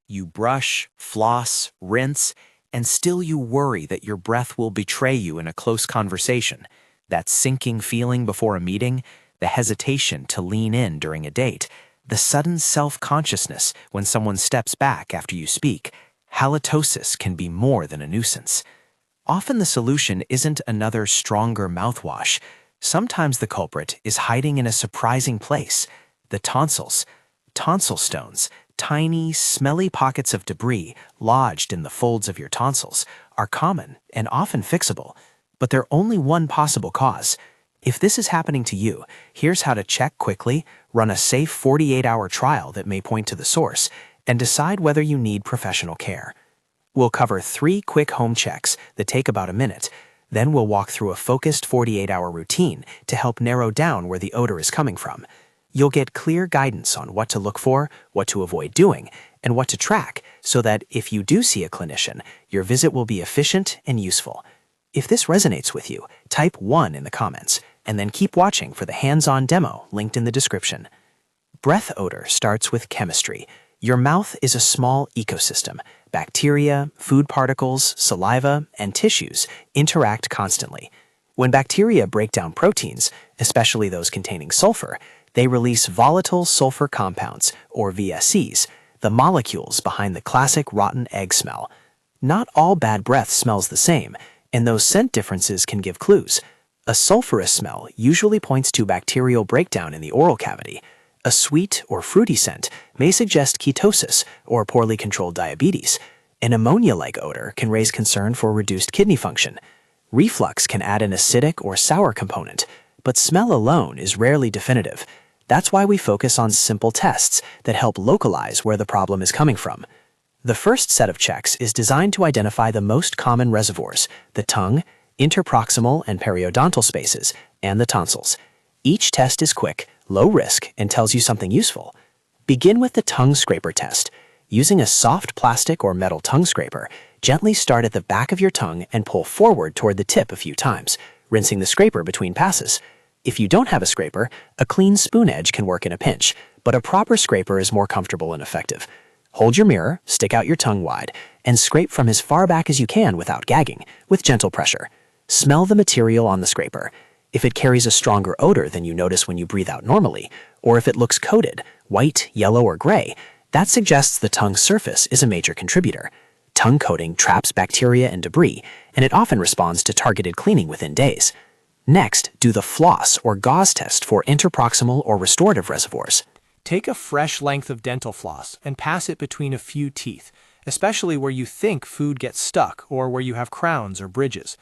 You brush, floss, rinse, and still you worry that your breath will betray you in a close conversation. That sinking feeling before a meeting, the hesitation to lean in during a date, the sudden self-consciousness when someone steps back after you speak. Halitosis can be more than a nuisance. Often the solution isn't another stronger mouthwash. Sometimes the culprit is hiding in a surprising place. The tonsils. Tonsil stones, tiny, smelly pockets of debris lodged in the folds of your tonsils, are common and often fixable, but they're only one possible cause. If this is happening to you, here's how to check quickly, run a safe 48-hour trial that may point to the source, and decide whether you need professional care. We'll cover 3 quick home checks that take about a minute. Then we'll walk through a focused 48-hour routine to help narrow down where the odor is coming from. You'll get clear guidance on what to look for, what to avoid doing, and what to track so that if you do see a clinician, your visit will be efficient and useful. If this resonates with you, type 1 in the comments, and then keep watching for the hands-on demo linked in the description. Breath odor starts with chemistry. Your mouth is a small ecosystem. Bacteria, food particles, saliva, and tissues interact constantly. When bacteria break down proteins, especially those containing sulfur, they release volatile sulfur compounds, or VSCs, the molecules behind the classic rotten egg smell. Not all bad breath smells the same, and those scent differences can give clues. A sulfurous smell usually points to bacterial breakdown in the oral cavity. A sweet or fruity scent may suggest ketosis or poorly controlled diabetes. An ammonia-like odor can raise concern for reduced kidney function. Reflux can add an acidic or sour component, but smell alone is rarely definitive. That's why we focus on simple tests that help localize where the problem is coming from. The first set of checks is designed to identify the most common reservoirs: the tongue, interproximal and periodontal spaces, and the tonsils. Each test is quick, low risk, and tells you something useful. Begin with the tongue scraper test. Using a soft plastic or metal tongue scraper, gently start at the back of your tongue and pull forward toward the tip a few times, rinsing the scraper between passes. If you don't have a scraper, a clean spoon edge can work in a pinch, but a proper scraper is more comfortable and effective. Hold your mirror, stick out your tongue wide, and scrape from as far back as you can without gagging, with gentle pressure. Smell the material on the scraper. If it carries a stronger odor than you notice when you breathe out normally, or if it looks coated, white, yellow, or gray, that suggests the tongue surface is a major contributor. Tongue coating traps bacteria and debris, and it often responds to targeted cleaning within days. Next, do the floss or gauze test for interproximal or restorative reservoirs. Take a fresh length of dental floss and pass it between a few teeth, especially where you think food gets stuck or where you have crowns or bridges.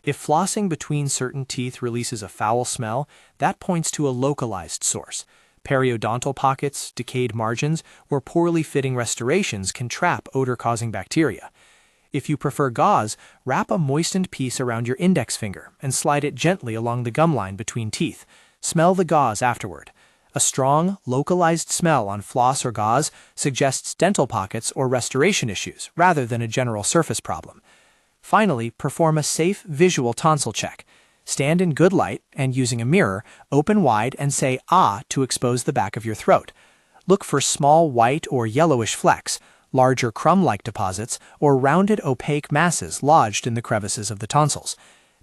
If flossing between certain teeth releases a foul smell, that points to a localized source. Periodontal pockets, decayed margins, or poorly fitting restorations can trap odor-causing bacteria. If you prefer gauze, wrap a moistened piece around your index finger and slide it gently along the gum line between teeth. Smell the gauze afterward. A strong, localized smell on floss or gauze suggests dental pockets or restoration issues rather than a general surface problem. Finally, perform a safe visual tonsil check. Stand in good light and, using a mirror, open wide and say "ah" to expose the back of your throat. Look for small white or yellowish flecks, larger crumb-like deposits, or rounded opaque masses lodged in the crevices of the tonsils.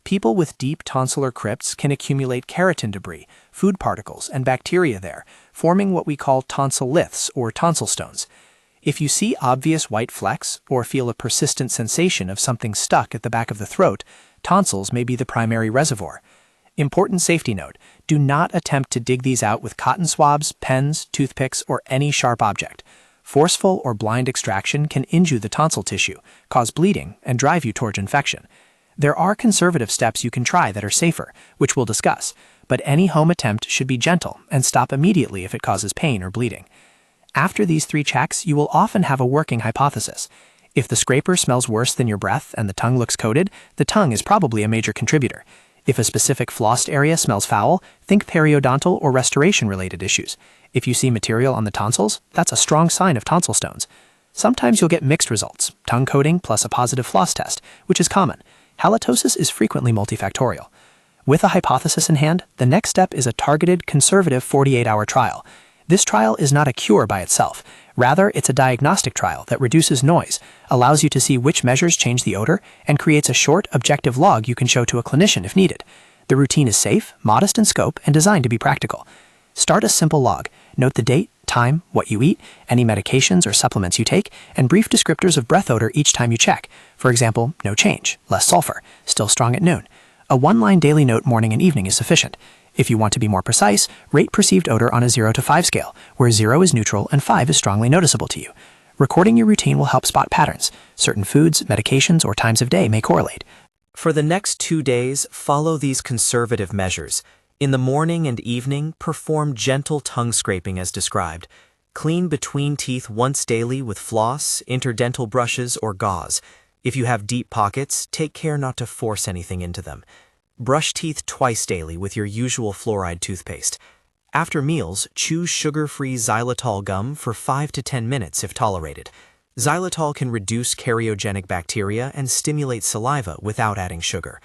People with deep tonsillar crypts can accumulate keratin debris, food particles, and bacteria there, forming what we call tonsilliths or tonsil stones. If you see obvious white flecks or feel a persistent sensation of something stuck at the back of the throat, tonsils may be the primary reservoir. Important safety note: do not attempt to dig these out with cotton swabs, pens, toothpicks, or any sharp object. Forceful or blind extraction can injure the tonsil tissue, cause bleeding, and drive you toward infection. There are conservative steps you can try that are safer, which we'll discuss, but any home attempt should be gentle and stop immediately if it causes pain or bleeding. After these 3 checks, you will often have a working hypothesis. If the scraper smells worse than your breath and the tongue looks coated, the tongue is probably a major contributor. If a specific flossed area smells foul, think periodontal or restoration-related issues. If you see material on the tonsils, that's a strong sign of tonsil stones. Sometimes you'll get mixed results, tongue coating plus a positive floss test, which is common. Halitosis is frequently multifactorial. With a hypothesis in hand, the next step is a targeted, conservative 48-hour trial. This trial is not a cure by itself. Rather, it's a diagnostic trial that reduces noise, allows you to see which measures change the odor, and creates a short, objective log you can show to a clinician if needed. The routine is safe, modest in scope, and designed to be practical. Start a simple log. Note the date, time, what you eat, any medications or supplements you take, and brief descriptors of breath odor each time you check. For example, no change, less sulfur, still strong at noon. A one-line daily note morning and evening is sufficient. If you want to be more precise, rate perceived odor on a 0 to 5 scale, where 0 is neutral and 5 is strongly noticeable to you. Recording your routine will help spot patterns. Certain foods, medications, or times of day may correlate. For the next 2 days, follow these conservative measures. In the morning and evening, perform gentle tongue scraping as described. Clean between teeth once daily with floss, interdental brushes, or gauze. If you have deep pockets, take care not to force anything into them. Brush teeth twice daily with your usual fluoride toothpaste. After meals, choose sugar-free xylitol gum for 5 to 10 minutes if tolerated. Xylitol can reduce karyogenic bacteria and stimulate saliva without adding sugar.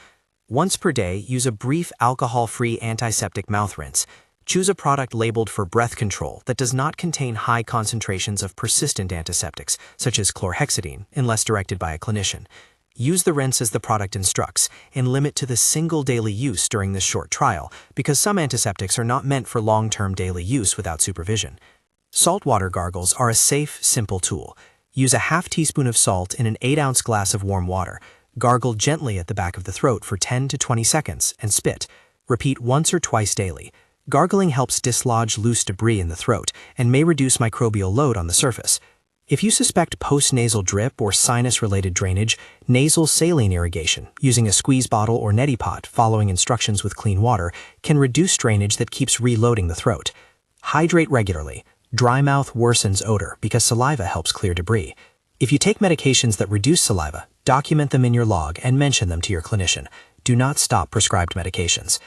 Once per day, use a brief alcohol-free antiseptic mouth rinse. Choose a product labeled for breath control that does not contain high concentrations of persistent antiseptics, such as chlorhexidine, unless directed by a clinician. Use the rinse as the product instructs, and limit to the single daily use during this short trial, because some antiseptics are not meant for long-term daily use without supervision. Saltwater gargles are a safe, simple tool. Use a half teaspoon of salt in an 8-ounce glass of warm water. Gargle gently at the back of the throat for 10 to 20 seconds and spit. Repeat once or twice daily. Gargling helps dislodge loose debris in the throat and may reduce microbial load on the surface. If you suspect post-nasal drip or sinus-related drainage, nasal saline irrigation, using a squeeze bottle or neti pot following instructions with clean water, can reduce drainage that keeps reloading the throat. Hydrate regularly. Dry mouth worsens odor because saliva helps clear debris. If you take medications that reduce saliva, document them in your log and mention them to your clinician. Do not stop prescribed medications.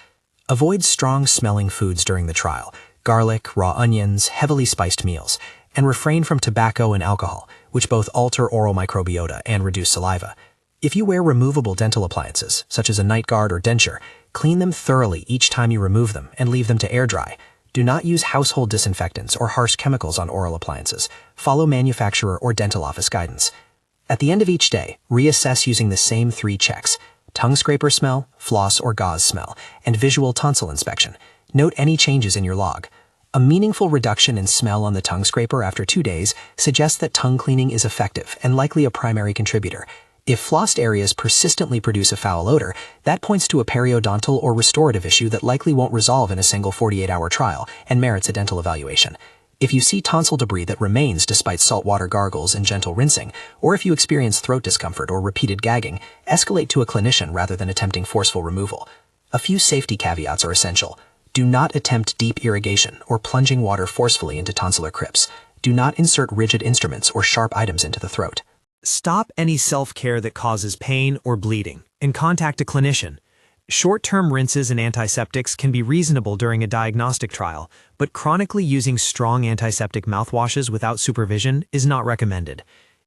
Avoid strong-smelling foods during the trial, garlic, raw onions, heavily spiced meals, and refrain from tobacco and alcohol, which both alter oral microbiota and reduce saliva. If you wear removable dental appliances, such as a night guard or denture, clean them thoroughly each time you remove them and leave them to air dry. Do not use household disinfectants or harsh chemicals on oral appliances. Follow manufacturer or dental office guidance. At the end of each day, reassess using the same 3 checks: tongue scraper smell, floss or gauze smell, and visual tonsil inspection. Note any changes in your log. A meaningful reduction in smell on the tongue scraper after 2 days suggests that tongue cleaning is effective and likely a primary contributor. If flossed areas persistently produce a foul odor, that points to a periodontal or restorative issue that likely won't resolve in a single 48-hour trial and merits a dental evaluation. If you see tonsil debris that remains despite saltwater gargles and gentle rinsing, or if you experience throat discomfort or repeated gagging, escalate to a clinician rather than attempting forceful removal. A few safety caveats are essential. Do not attempt deep irrigation or plunging water forcefully into tonsillar crypts. Do not insert rigid instruments or sharp items into the throat. Stop any self-care that causes pain or bleeding, and contact a clinician. Short-term rinses and antiseptics can be reasonable during a diagnostic trial, but chronically using strong antiseptic mouthwashes without supervision is not recommended.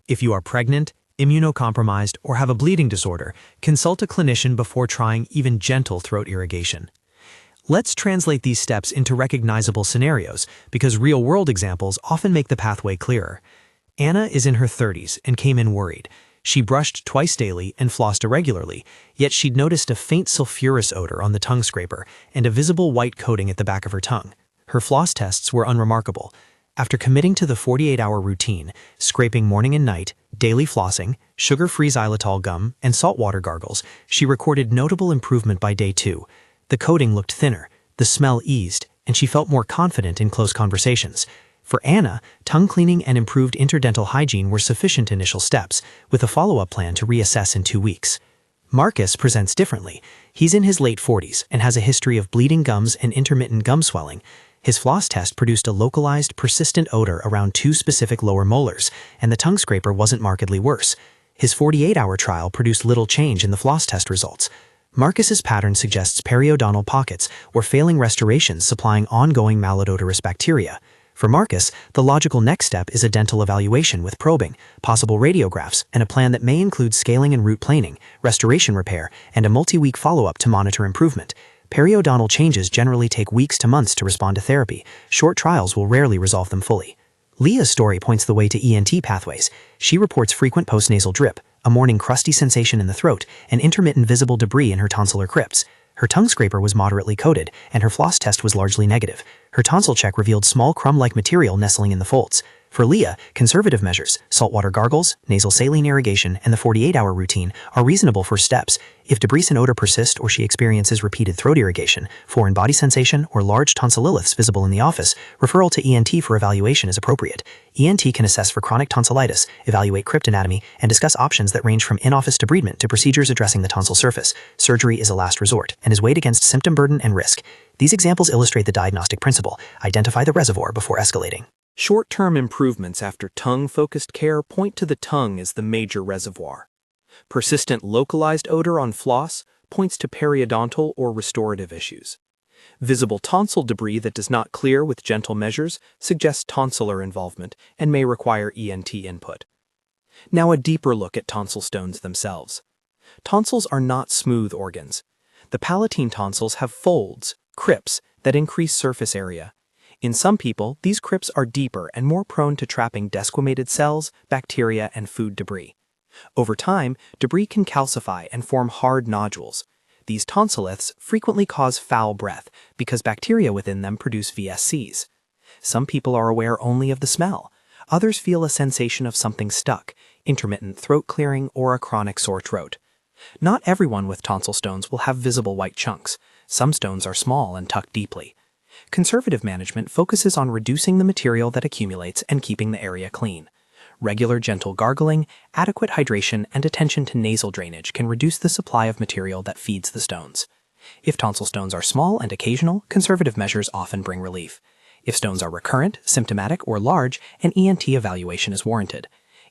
If you are pregnant, immunocompromised, or have a bleeding disorder, consult a clinician before trying even gentle throat irrigation. Let's translate these steps into recognizable scenarios, because real-world examples often make the pathway clearer. Anna is in her 30s and came in worried. She brushed twice daily and flossed irregularly, yet she'd noticed a faint sulfurous odor on the tongue scraper and a visible white coating at the back of her tongue. Her floss tests were unremarkable. After committing to the 48-hour routine, scraping morning and night, daily flossing, sugar-free xylitol gum, and saltwater gargles, she recorded notable improvement by day 2. The coating looked thinner, the smell eased, and she felt more confident in close conversations. For Anna, tongue cleaning and improved interdental hygiene were sufficient initial steps, with a follow-up plan to reassess in 2 weeks. Marcus presents differently. He's in his late 40s and has a history of bleeding gums and intermittent gum swelling. His floss test produced a localized, persistent odor around 2 specific lower molars, and the tongue scraper wasn't markedly worse. His 48-hour trial produced little change in the floss test results. Marcus's pattern suggests periodontal pockets or failing restorations supplying ongoing malodorous bacteria. For Marcus, the logical next step is a dental evaluation with probing, possible radiographs, and a plan that may include scaling and root planing, restoration repair, and a multi-week follow-up to monitor improvement. Periodontal changes generally take weeks to months to respond to therapy. Short trials will rarely resolve them fully. Leah's story points the way to ENT pathways. She reports frequent postnasal drip, a morning crusty sensation in the throat, and intermittent visible debris in her tonsillar crypts. Her tongue scraper was moderately coated, and her floss test was largely negative. Her tonsil check revealed small crumb-like material nestling in the folds. For Leah, conservative measures, saltwater gargles, nasal saline irrigation, and the 48-hour routine are reasonable first steps. If debris and odor persist or she experiences repeated throat irrigation, foreign body sensation, or large tonsillitis visible in the office, referral to ENT for evaluation is appropriate. ENT can assess for chronic tonsillitis, evaluate crypt anatomy, and discuss options that range from in-office debridement to procedures addressing the tonsil surface. Surgery is a last resort and is weighed against symptom burden and risk. These examples illustrate the diagnostic principle: identify the reservoir before escalating. Short-term improvements after tongue-focused care point to the tongue as the major reservoir. Persistent localized odor on floss points to periodontal or restorative issues. Visible tonsil debris that does not clear with gentle measures suggests tonsillar involvement and may require ENT input. Now a deeper look at tonsil stones themselves. Tonsils are not smooth organs. The palatine tonsils have folds, crypts, that increase surface area. In some people, these crypts are deeper and more prone to trapping desquamated cells, bacteria, and food debris. Over time, debris can calcify and form hard nodules. These tonsilliths frequently cause foul breath because bacteria within them produce VSCs. Some people are aware only of the smell. Others feel a sensation of something stuck, intermittent throat clearing, or a chronic sore throat. Not everyone with tonsil stones will have visible white chunks. Some stones are small and tucked deeply. Conservative management focuses on reducing the material that accumulates and keeping the area clean. Regular gentle gargling, adequate hydration, and attention to nasal drainage can reduce the supply of material that feeds the stones. If tonsil stones are small and occasional, conservative measures often bring relief. If stones are recurrent, symptomatic, or large, an ENT evaluation is warranted.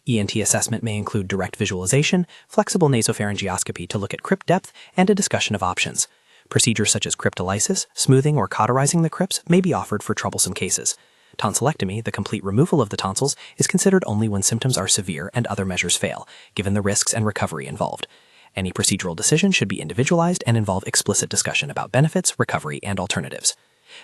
ENT assessment may include direct visualization, flexible nasopharyngeoscopy to look at crypt depth, and a discussion of options. Procedures such as cryptolysis, smoothing, or cauterizing the crypts may be offered for troublesome cases. Tonsillectomy, the complete removal of the tonsils, is considered only when symptoms are severe and other measures fail, given the risks and recovery involved. Any procedural decision should be individualized and involve explicit discussion about benefits, recovery, and alternatives.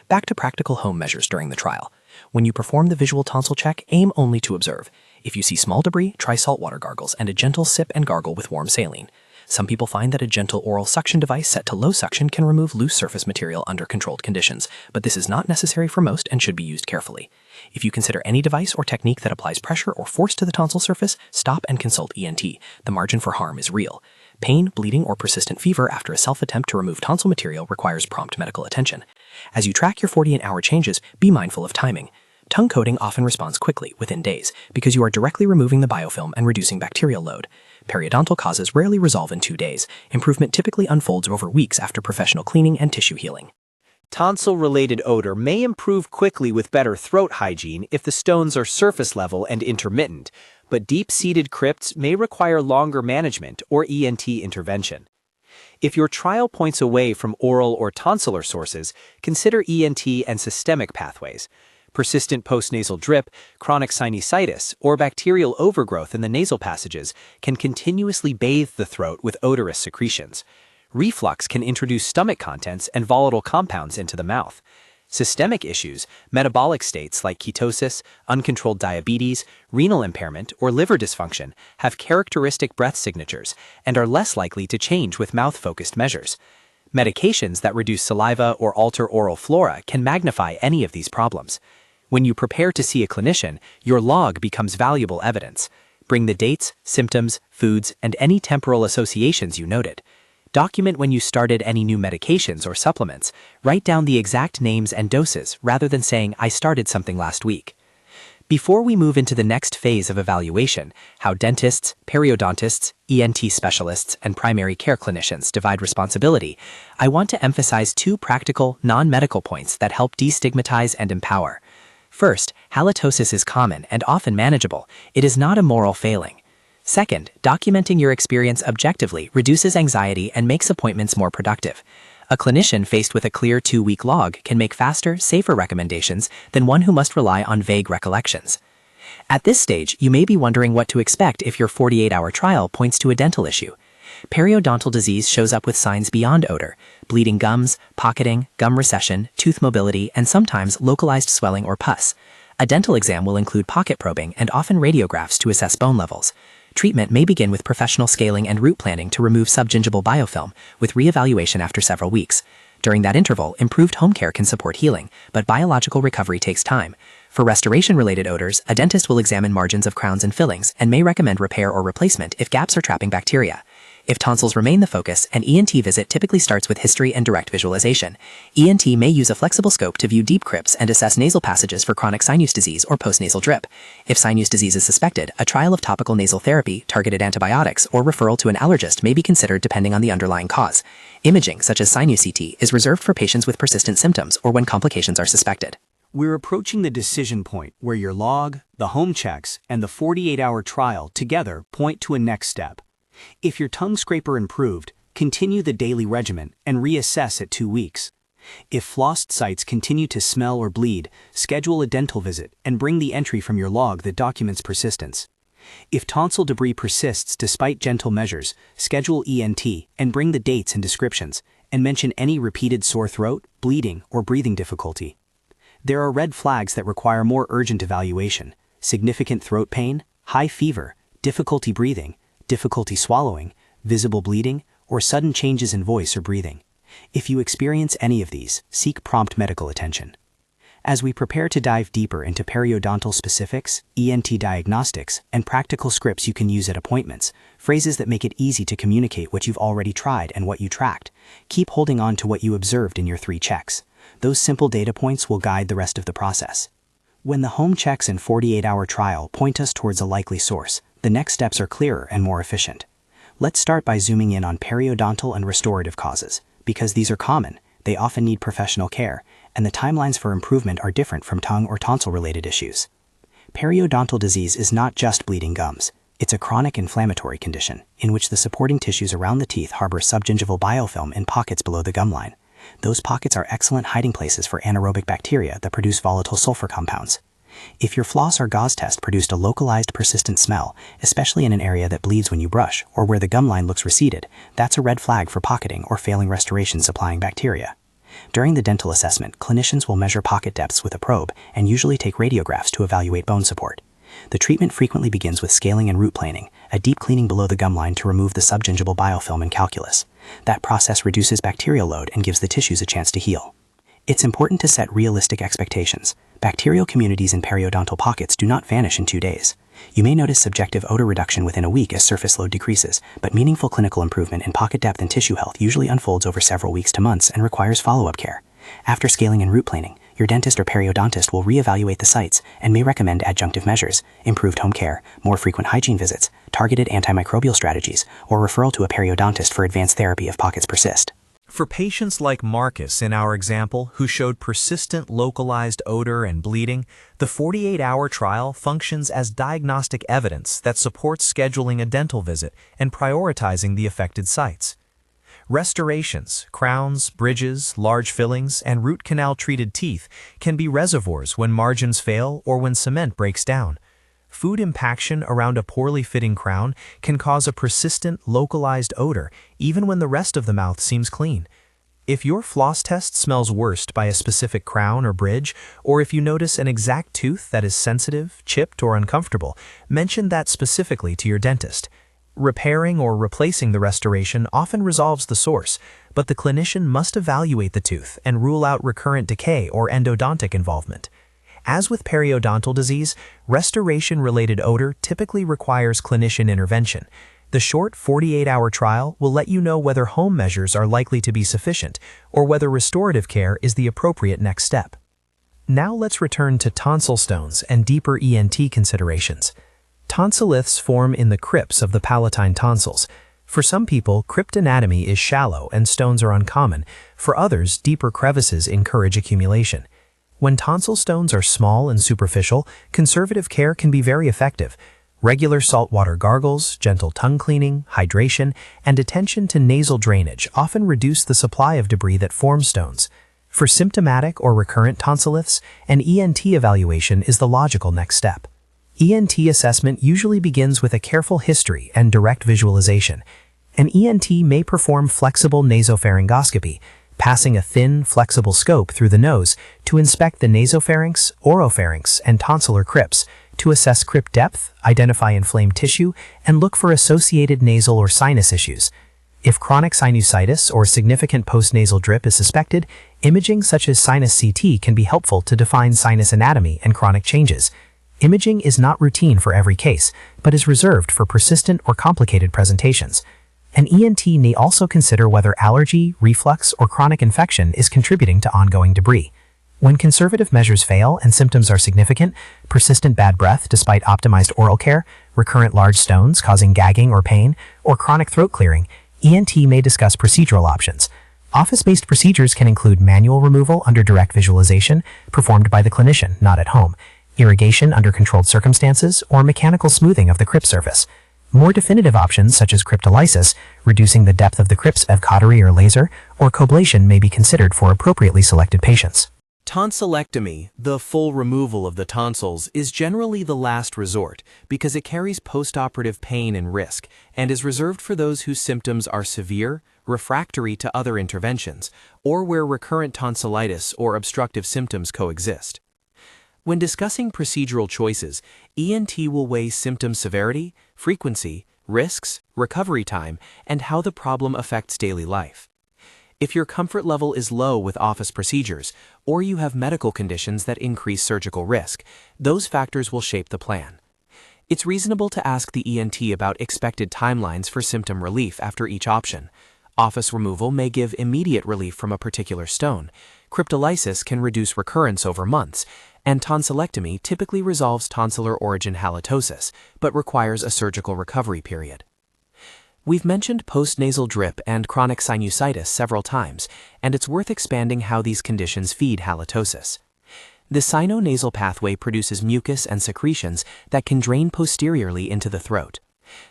Back to practical home measures during the trial. When you perform the visual tonsil check, aim only to observe. If you see small debris, try saltwater gargles and a gentle sip and gargle with warm saline. Some people find that a gentle oral suction device set to low suction can remove loose surface material under controlled conditions, but this is not necessary for most and should be used carefully. If you consider any device or technique that applies pressure or force to the tonsil surface, stop and consult ENT. The margin for harm is real. Pain, bleeding, or persistent fever after a self-attempt to remove tonsil material requires prompt medical attention. As you track your 48-hour changes, be mindful of timing. Tongue coating often responds quickly, within days, because you are directly removing the biofilm and reducing bacterial load. Periodontal causes rarely resolve in 2 days. Improvement typically unfolds over weeks after professional cleaning and tissue healing. Tonsil-related odor may improve quickly with better throat hygiene if the stones are surface level and intermittent, but deep-seated crypts may require longer management or ENT intervention. If your trial points away from oral or tonsillar sources, consider ENT and systemic pathways. Persistent postnasal drip, chronic sinusitis, or bacterial overgrowth in the nasal passages can continuously bathe the throat with odorous secretions. Reflux can introduce stomach contents and volatile compounds into the mouth. Systemic issues, metabolic states like ketosis, uncontrolled diabetes, renal impairment, or liver dysfunction have characteristic breath signatures and are less likely to change with mouth-focused measures. Medications that reduce saliva or alter oral flora can magnify any of these problems. When you prepare to see a clinician, your log becomes valuable evidence. Bring the dates, symptoms, foods, and any temporal associations you noted. Document when you started any new medications or supplements. Write down the exact names and doses rather than saying, "I started something last week." Before we move into the next phase of evaluation, how dentists, periodontists, ENT specialists, and primary care clinicians divide responsibility, I want to emphasize 2 practical, non-medical points that help destigmatize and empower. First, halitosis is common and often manageable. It is not a moral failing. Second, documenting your experience objectively reduces anxiety and makes appointments more productive. A clinician faced with a clear 2-week log can make faster, safer recommendations than one who must rely on vague recollections. At this stage, you may be wondering what to expect if your 48-hour trial points to a dental issue. Periodontal disease shows up with signs beyond odor: bleeding gums, pocketing, gum recession, tooth mobility, and sometimes localized swelling or pus. A dental exam will include pocket probing and often radiographs to assess bone levels. Treatment may begin with professional scaling and root planning to remove subgingival biofilm, with reevaluation after several weeks. During that interval, improved home care can support healing, but biological recovery takes time. For restoration-related odors, a dentist will examine margins of crowns and fillings and may recommend repair or replacement if gaps are trapping bacteria. If tonsils remain the focus, an ENT visit typically starts with history and direct visualization. ENT may use a flexible scope to view deep crypts and assess nasal passages for chronic sinus disease or postnasal drip. If sinus disease is suspected, a trial of topical nasal therapy, targeted antibiotics, or referral to an allergist may be considered depending on the underlying cause. Imaging, such as sinus CT, is reserved for patients with persistent symptoms or when complications are suspected. We're approaching the decision point where your log, the home checks, and the 48-hour trial together point to a next step. If your tongue scraper improved, continue the daily regimen and reassess at 2 weeks. If flossed sites continue to smell or bleed, schedule a dental visit and bring the entry from your log that documents persistence. If tonsil debris persists despite gentle measures, schedule ENT and bring the dates and descriptions, and mention any repeated sore throat, bleeding, or breathing difficulty. There are red flags that require more urgent evaluation: significant throat pain, high fever, difficulty breathing, difficulty swallowing, visible bleeding, or sudden changes in voice or breathing. If you experience any of these, seek prompt medical attention. As we prepare to dive deeper into periodontal specifics, ENT diagnostics, and practical scripts you can use at appointments, phrases that make it easy to communicate what you've already tried and what you tracked, keep holding on to what you observed in your 3 checks. Those simple data points will guide the rest of the process. When the home checks and 48-hour trial point us towards a likely source, the next steps are clearer and more efficient. Let's start by zooming in on periodontal and restorative causes. Because these are common, they often need professional care, and the timelines for improvement are different from tongue or tonsil-related issues. Periodontal disease is not just bleeding gums. It's a chronic inflammatory condition in which the supporting tissues around the teeth harbor subgingival biofilm in pockets below the gum line. Those pockets are excellent hiding places for anaerobic bacteria that produce volatile sulfur compounds. If your floss or gauze test produced a localized persistent smell, especially in an area that bleeds when you brush or where the gum line looks receded, that's a red flag for pocketing or failing restoration supplying bacteria. During the dental assessment, clinicians will measure pocket depths with a probe and usually take radiographs to evaluate bone support. The treatment frequently begins with scaling and root planing, a deep cleaning below the gum line to remove the subgingival biofilm and calculus. That process reduces bacterial load and gives the tissues a chance to heal. It's important to set realistic expectations. Bacterial communities in periodontal pockets do not vanish in 2 days. You may notice subjective odor reduction within a week as surface load decreases, but meaningful clinical improvement in pocket depth and tissue health usually unfolds over several weeks to months and requires follow-up care. After scaling and root planing, your dentist or periodontist will reevaluate the sites and may recommend adjunctive measures, improved home care, more frequent hygiene visits, targeted antimicrobial strategies, or referral to a periodontist for advanced therapy if pockets persist. For patients like Marcus in our example, who showed persistent localized odor and bleeding, the 48-hour trial functions as diagnostic evidence that supports scheduling a dental visit and prioritizing the affected sites. Restorations, crowns, bridges, large fillings, and root canal-treated teeth can be reservoirs when margins fail or when cement breaks down. Food impaction around a poorly fitting crown can cause a persistent, localized odor, even when the rest of the mouth seems clean. If your floss test smells worst by a specific crown or bridge, or if you notice an exact tooth that is sensitive, chipped, or uncomfortable, mention that specifically to your dentist. Repairing or replacing the restoration often resolves the source, but the clinician must evaluate the tooth and rule out recurrent decay or endodontic involvement. As with periodontal disease, restoration-related odor typically requires clinician intervention. The short 48-hour trial will let you know whether home measures are likely to be sufficient or whether restorative care is the appropriate next step. Now let's return to tonsil stones and deeper ENT considerations. Tonsilliths form in the crypts of the palatine tonsils. For some people, crypt anatomy is shallow and stones are uncommon. For others, deeper crevices encourage accumulation. When tonsil stones are small and superficial, conservative care can be very effective. Regular saltwater gargles, gentle tongue cleaning, hydration, and attention to nasal drainage often reduce the supply of debris that forms stones. For symptomatic or recurrent tonsilliths, an ENT evaluation is the logical next step. ENT assessment usually begins with a careful history and direct visualization. An ENT may perform flexible nasopharyngoscopy, passing a thin, flexible scope through the nose to inspect the nasopharynx, oropharynx, and tonsillar crypts, to assess crypt depth, identify inflamed tissue, and look for associated nasal or sinus issues. If chronic sinusitis or significant postnasal drip is suspected, imaging such as sinus CT can be helpful to define sinus anatomy and chronic changes. Imaging is not routine for every case, but is reserved for persistent or complicated presentations. An ENT may also consider whether allergy, reflux, or chronic infection is contributing to ongoing debris. When conservative measures fail and symptoms are significant, persistent bad breath despite optimized oral care, recurrent large stones causing gagging or pain, or chronic throat clearing, ENT may discuss procedural options. Office-based procedures can include manual removal under direct visualization, performed by the clinician, not at home, irrigation under controlled circumstances, or mechanical smoothing of the crypt surface. More definitive options such as cryptolysis, reducing the depth of the crypts of cautery or laser, or coblation may be considered for appropriately selected patients. Tonsillectomy, the full removal of the tonsils, is generally the last resort because it carries postoperative pain and risk and is reserved for those whose symptoms are severe, refractory to other interventions, or where recurrent tonsillitis or obstructive symptoms coexist. When discussing procedural choices, ENT will weigh symptom severity, frequency, risks, recovery time, and how the problem affects daily life. If your comfort level is low with office procedures, or you have medical conditions that increase surgical risk, those factors will shape the plan. It's reasonable to ask the ENT about expected timelines for symptom relief after each option. Office removal may give immediate relief from a particular stone. Cryptolysis can reduce recurrence over months, and tonsillectomy typically resolves tonsillar origin halitosis, but requires a surgical recovery period. We've mentioned postnasal drip and chronic sinusitis several times, and it's worth expanding how these conditions feed halitosis. The sino-nasal pathway produces mucus and secretions that can drain posteriorly into the throat.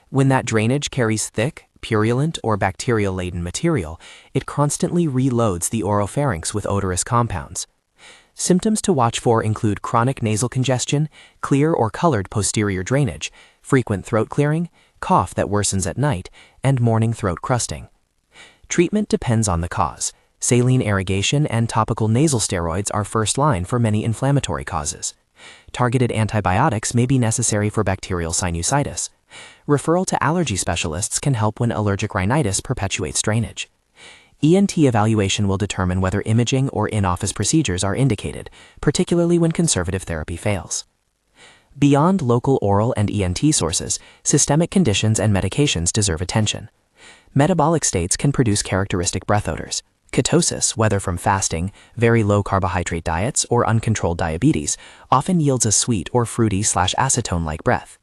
When that drainage carries thick, purulent, or bacterial-laden material, it constantly reloads the oropharynx with odorous compounds. Symptoms to watch for include chronic nasal congestion, clear or colored posterior drainage, frequent throat clearing, cough that worsens at night, and morning throat crusting. Treatment depends on the cause. Saline irrigation and topical nasal steroids are first line for many inflammatory causes. Targeted antibiotics may be necessary for bacterial sinusitis. Referral to allergy specialists can help when allergic rhinitis perpetuates drainage. ENT evaluation will determine whether imaging or in-office procedures are indicated, particularly when conservative therapy fails. Beyond local oral and ENT sources, systemic conditions and medications deserve attention. Metabolic states can produce characteristic breath odors. Ketosis, whether from fasting, very low carbohydrate diets, or uncontrolled diabetes, often yields a sweet or fruity/acetone-like breath.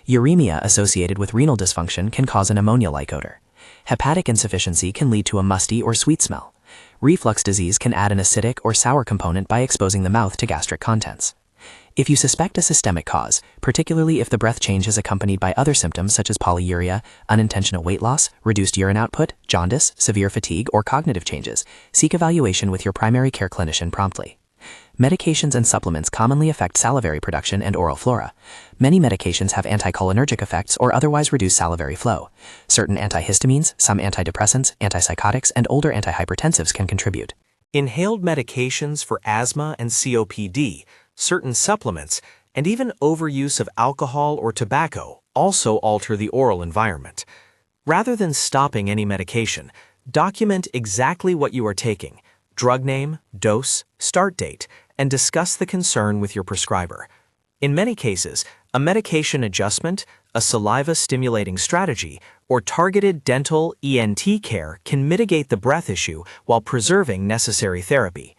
Uremia associated with renal dysfunction can cause an ammonia-like odor. Hepatic insufficiency can lead to a musty or sweet smell. Reflux disease can add an acidic or sour component by exposing the mouth to gastric contents. If you suspect a systemic cause, particularly if the breath change is accompanied by other symptoms such as polyuria, unintentional weight loss, reduced urine output, jaundice, severe fatigue, or cognitive changes, seek evaluation with your primary care clinician promptly. Medications and supplements commonly affect salivary production and oral flora. Many medications have anticholinergic effects or otherwise reduce salivary flow. Certain antihistamines, some antidepressants, antipsychotics, and older antihypertensives can contribute. Inhaled medications for asthma and COPD, certain supplements, and even overuse of alcohol or tobacco also alter the oral environment. Rather than stopping any medication, document exactly what you are taking, drug name, dose, start date, and discuss the concern with your prescriber. In many cases, a medication adjustment, a saliva-stimulating strategy, or targeted dental ENT care can mitigate the breath issue while preserving necessary therapy.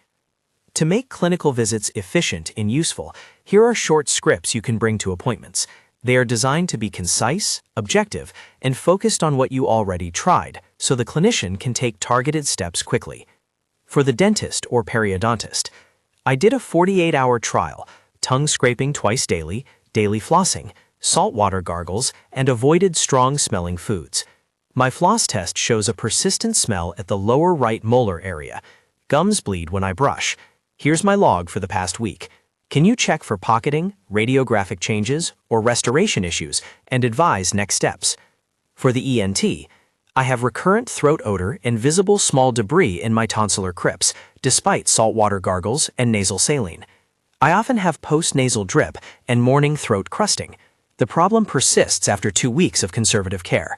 To make clinical visits efficient and useful, here are short scripts you can bring to appointments. They are designed to be concise, objective, and focused on what you already tried, so the clinician can take targeted steps quickly. For the dentist or periodontist, I did a 48-hour trial, tongue scraping twice daily, daily flossing, saltwater gargles, and avoided strong-smelling foods. My floss test shows a persistent smell at the lower right molar area. Gums bleed when I brush. Here's my log for the past week. Can you check for pocketing, radiographic changes, or restoration issues and advise next steps? For the ENT, I have recurrent throat odor and visible small debris in my tonsillar crypts, despite saltwater gargles and nasal saline. I often have post-nasal drip and morning throat crusting. The problem persists after 2 weeks of conservative care.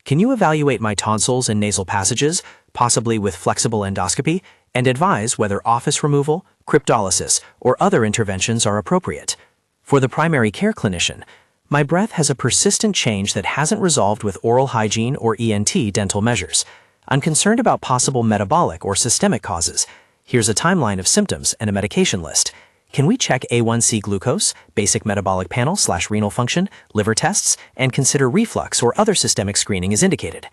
Can you evaluate my tonsils and nasal passages, possibly with flexible endoscopy, and advise whether office removal, cryptolysis, or other interventions are appropriate? For the primary care clinician, my breath has a persistent change that hasn't resolved with oral hygiene or ENT dental measures. I'm concerned about possible metabolic or systemic causes. Here's a timeline of symptoms and a medication list. Can we check A1C glucose, basic metabolic panel/renal function, liver tests, and consider reflux or other systemic screening as indicated?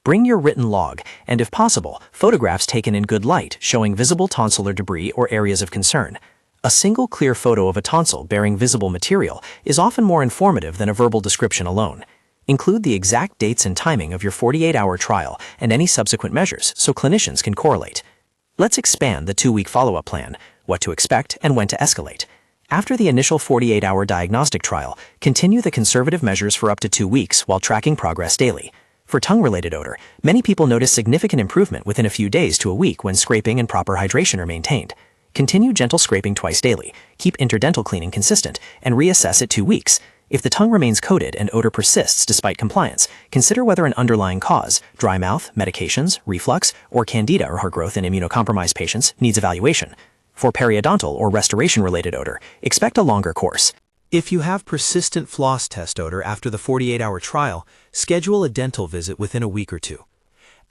Bring your written log, and if possible, photographs taken in good light showing visible tonsillar debris or areas of concern. A single clear photo of a tonsil bearing visible material is often more informative than a verbal description alone. Include the exact dates and timing of your 48-hour trial and any subsequent measures so clinicians can correlate. Let's expand the 2-week follow-up plan, what to expect and when to escalate. After the initial 48-hour diagnostic trial, continue the conservative measures for up to 2 weeks while tracking progress daily. For tongue-related odor, many people notice significant improvement within a few days to a week when scraping and proper hydration are maintained. Continue gentle scraping twice daily, keep interdental cleaning consistent, and reassess at 2 weeks. If the tongue remains coated and odor persists despite compliance, consider whether an underlying cause, dry mouth, medications, reflux, or candida or hair growth in immunocompromised patients, needs evaluation. For periodontal or restoration-related odor, expect a longer course. If you have persistent floss test odor after the 48-hour trial, schedule a dental visit within a week or 2.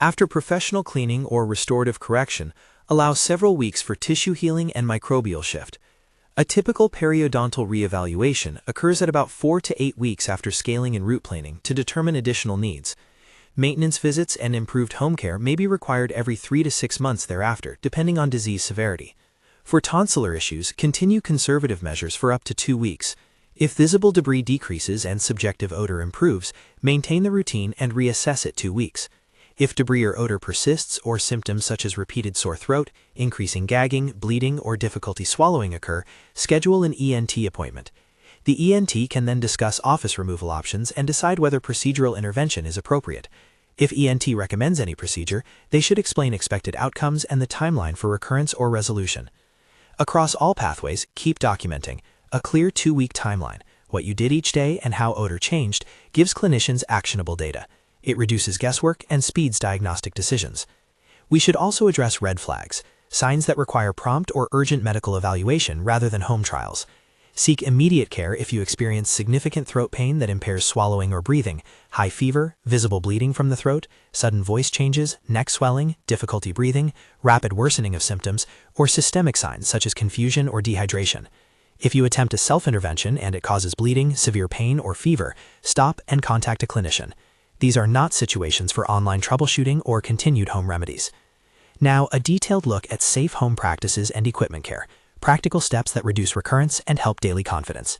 After professional cleaning or restorative correction, allow several weeks for tissue healing and microbial shift. A typical periodontal reevaluation occurs at about 4 to 8 weeks after scaling and root planing to determine additional needs. Maintenance visits and improved home care may be required every 3 to 6 months thereafter, depending on disease severity. For tonsillar issues, continue conservative measures for up to 2 weeks. If visible debris decreases and subjective odor improves, maintain the routine and reassess at 2 weeks. If debris or odor persists or symptoms such as repeated sore throat, increasing gagging, bleeding, or difficulty swallowing occur, schedule an ENT appointment. The ENT can then discuss office removal options and decide whether procedural intervention is appropriate. If ENT recommends any procedure, they should explain expected outcomes and the timeline for recurrence or resolution. Across all pathways, keep documenting. A clear 2-week timeline, what you did each day and how odor changed, gives clinicians actionable data. It reduces guesswork and speeds diagnostic decisions. We should also address red flags, signs that require prompt or urgent medical evaluation rather than home trials. Seek immediate care if you experience significant throat pain that impairs swallowing or breathing, high fever, visible bleeding from the throat, sudden voice changes, neck swelling, difficulty breathing, rapid worsening of symptoms, or systemic signs such as confusion or dehydration. If you attempt a self-intervention and it causes bleeding, severe pain, or fever, stop and contact a clinician. These are not situations for online troubleshooting or continued home remedies. Now, a detailed look at safe home practices and equipment care, practical steps that reduce recurrence and help daily confidence.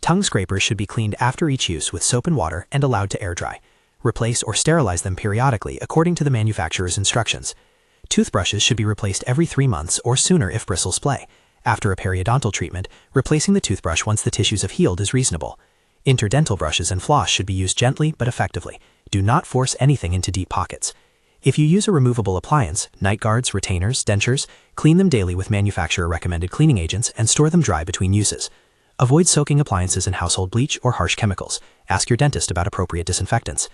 Tongue scrapers should be cleaned after each use with soap and water and allowed to air dry. Replace or sterilize them periodically according to the manufacturer's instructions. Toothbrushes should be replaced every 3 months or sooner if bristles splay. After a periodontal treatment, replacing the toothbrush once the tissues have healed is reasonable. Interdental brushes and floss should be used gently but effectively. Do not force anything into deep pockets. If you use a removable appliance, night guards, retainers, dentures, clean them daily with manufacturer-recommended cleaning agents and store them dry between uses. Avoid soaking appliances in household bleach or harsh chemicals. Ask your dentist about appropriate disinfectants.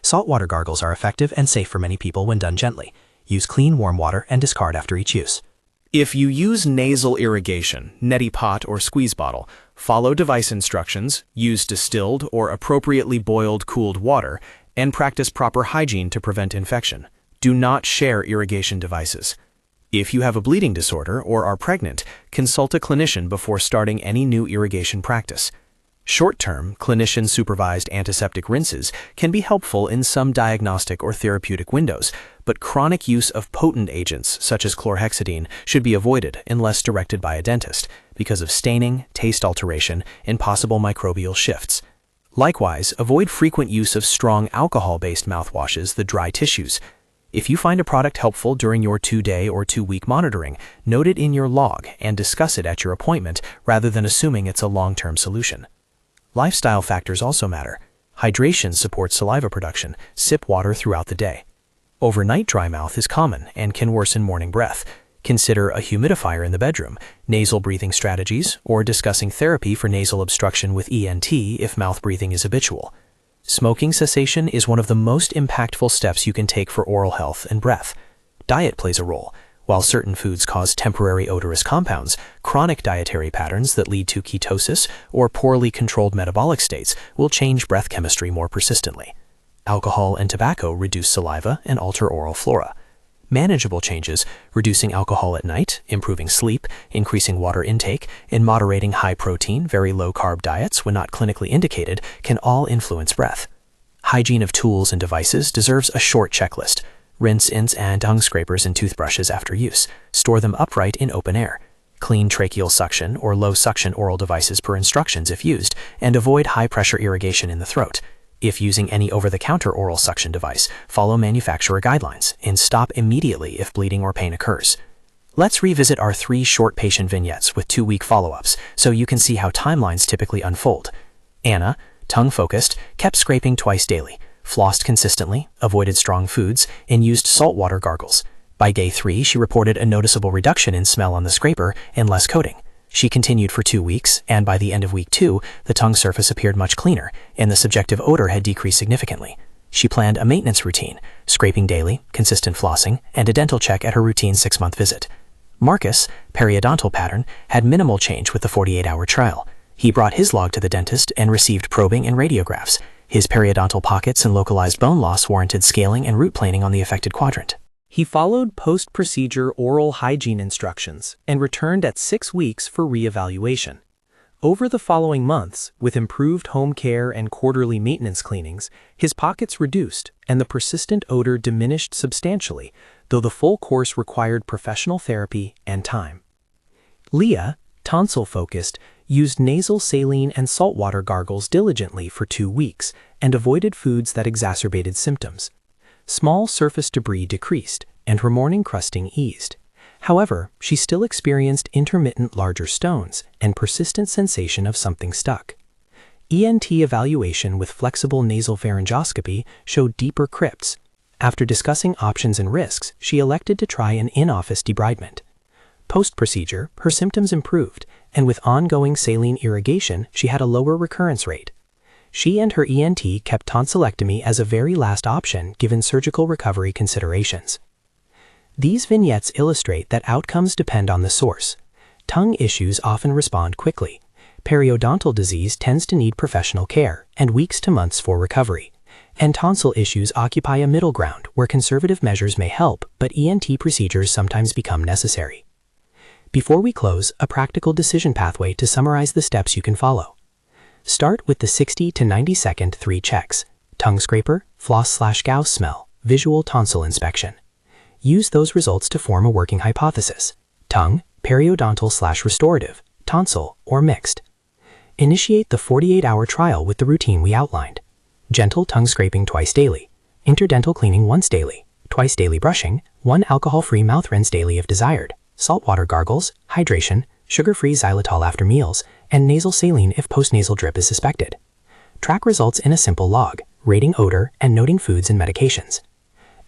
Saltwater gargles are effective and safe for many people when done gently. Use clean, warm water and discard after each use. If you use nasal irrigation, neti pot or squeeze bottle, follow device instructions, use distilled or appropriately boiled cooled water, and practice proper hygiene to prevent infection. Do not share irrigation devices. If you have a bleeding disorder or are pregnant, consult a clinician before starting any new irrigation practice. Short-term, clinician-supervised antiseptic rinses can be helpful in some diagnostic or therapeutic windows, but chronic use of potent agents such as chlorhexidine should be avoided unless directed by a dentist because of staining, taste alteration, and possible microbial shifts. Likewise, avoid frequent use of strong alcohol-based mouthwashes that dry tissues. If you find a product helpful during your 2-day or 2-week monitoring, note it in your log and discuss it at your appointment rather than assuming it's a long-term solution. Lifestyle factors also matter. Hydration supports saliva production. Sip water throughout the day. Overnight dry mouth is common and can worsen morning breath. Consider a humidifier in the bedroom, nasal breathing strategies, or discussing therapy for nasal obstruction with ENT if mouth breathing is habitual. Smoking cessation is one of the most impactful steps you can take for oral health and breath. Diet plays a role. While certain foods cause temporary odorous compounds, chronic dietary patterns that lead to ketosis or poorly controlled metabolic states will change breath chemistry more persistently. Alcohol and tobacco reduce saliva and alter oral flora. Manageable changes, reducing alcohol at night, improving sleep, increasing water intake, and moderating high-protein, very low-carb diets when not clinically indicated, can all influence breath. Hygiene of tools and devices deserves a short checklist. Rinse ins and tongue scrapers and toothbrushes after use. Store them upright in open air. Clean tracheal suction or low-suction oral devices per instructions if used, and avoid high-pressure irrigation in the throat. If using any over-the-counter oral suction device, follow manufacturer guidelines and stop immediately if bleeding or pain occurs. Let's revisit our 3 short patient vignettes with 2-week follow-ups so you can see how timelines typically unfold. Anna, tongue-focused, kept scraping twice daily, flossed consistently, avoided strong foods, and used saltwater gargles. By day 3, she reported a noticeable reduction in smell on the scraper and less coating. She continued for 2 weeks, and by the end of week 2, the tongue surface appeared much cleaner, and the subjective odor had decreased significantly. She planned a maintenance routine, scraping daily, consistent flossing, and a dental check at her routine 6-month visit. Marcus, periodontal pattern, had minimal change with the 48-hour trial. He brought his log to the dentist and received probing and radiographs. His periodontal pockets and localized bone loss warranted scaling and root planing on the affected quadrant. He followed post-procedure oral hygiene instructions and returned at 6 weeks for re-evaluation. Over the following months, with improved home care and quarterly maintenance cleanings, his pockets reduced and the persistent odor diminished substantially, though the full course required professional therapy and time. Leah, tonsil-focused, used nasal saline and saltwater gargles diligently for 2 weeks and avoided foods that exacerbated symptoms. Small surface debris decreased, and her morning crusting eased. However, she still experienced intermittent larger stones and persistent sensation of something stuck. ENT evaluation with flexible nasal pharyngoscopy showed deeper crypts. After discussing options and risks, she elected to try an in-office debridement. Post-procedure, her symptoms improved, and with ongoing saline irrigation, she had a lower recurrence rate. She and her ENT kept tonsillectomy as a very last option given surgical recovery considerations. These vignettes illustrate that outcomes depend on the source. Tongue issues often respond quickly. Periodontal disease tends to need professional care and weeks to months for recovery. And tonsil issues occupy a middle ground where conservative measures may help, but ENT procedures sometimes become necessary. Before we close, a practical decision pathway to summarize the steps you can follow. Start with the 60 to 90 second 3 checks: tongue scraper, floss/gauze smell, visual tonsil inspection. Use those results to form a working hypothesis: tongue, periodontal/restorative, tonsil, or mixed. Initiate the 48-hour trial with the routine we outlined: gentle tongue scraping twice daily, interdental cleaning once daily, twice daily brushing, 1 alcohol-free mouth rinse daily if desired, saltwater gargles, hydration, sugar-free xylitol after meals, and nasal saline if postnasal drip is suspected. Track results in a simple log, rating odor and noting foods and medications.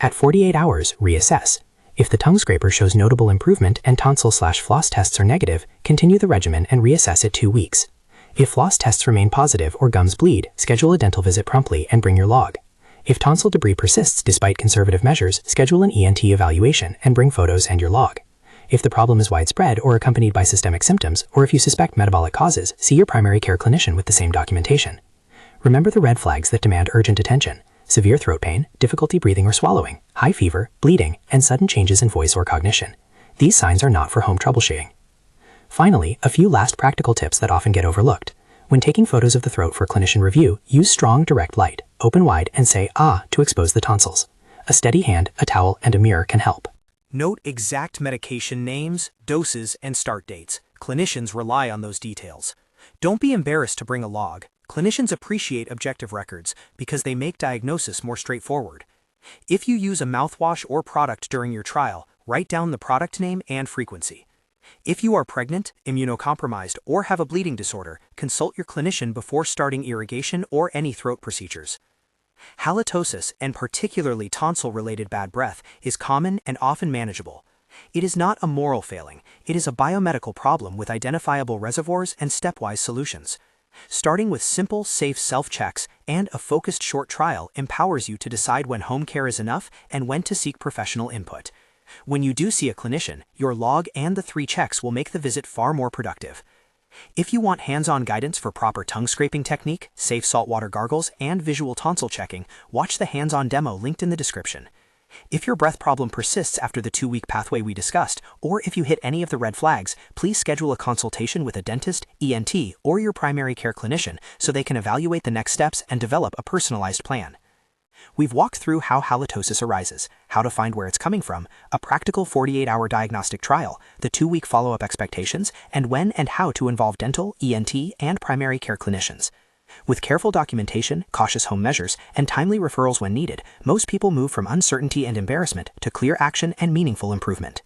At 48 hours, reassess. If the tongue scraper shows notable improvement and tonsil/floss tests are negative, continue the regimen and reassess at 2 weeks. If floss tests remain positive or gums bleed, schedule a dental visit promptly and bring your log. If tonsil debris persists despite conservative measures, schedule an ENT evaluation and bring photos and your log. If the problem is widespread or accompanied by systemic symptoms, or if you suspect metabolic causes, see your primary care clinician with the same documentation. Remember the red flags that demand urgent attention: severe throat pain, difficulty breathing or swallowing, high fever, bleeding, and sudden changes in voice or cognition. These signs are not for home troubleshooting. Finally, a few last practical tips that often get overlooked. When taking photos of the throat for clinician review, use strong direct light, open wide, and say "ah" to expose the tonsils. A steady hand, a towel, and a mirror can help. Note exact medication names, doses, and start dates. Clinicians rely on those details. Don't be embarrassed to bring a log. Clinicians appreciate objective records because they make diagnosis more straightforward. If you use a mouthwash or product during your trial, write down the product name and frequency. If you are pregnant, immunocompromised, or have a bleeding disorder, consult your clinician before starting irrigation or any throat procedures. Halitosis, and particularly tonsil-related bad breath, is common and often manageable. It is not a moral failing, it is a biomedical problem with identifiable reservoirs and stepwise solutions. Starting with simple, safe self-checks and a focused short trial empowers you to decide when home care is enough and when to seek professional input. When you do see a clinician, your log and the 3 checks will make the visit far more productive. If you want hands-on guidance for proper tongue scraping technique, safe saltwater gargles, and visual tonsil checking, watch the hands-on demo linked in the description. If your breath problem persists after the 2-week pathway we discussed, or if you hit any of the red flags, please schedule a consultation with a dentist, ENT, or your primary care clinician so they can evaluate the next steps and develop a personalized plan. We've walked through how halitosis arises, how to find where it's coming from, a practical 48-hour diagnostic trial, the 2-week follow-up expectations, and when and how to involve dental, ENT, and primary care clinicians. With careful documentation, cautious home measures, and timely referrals when needed, most people move from uncertainty and embarrassment to clear action and meaningful improvement.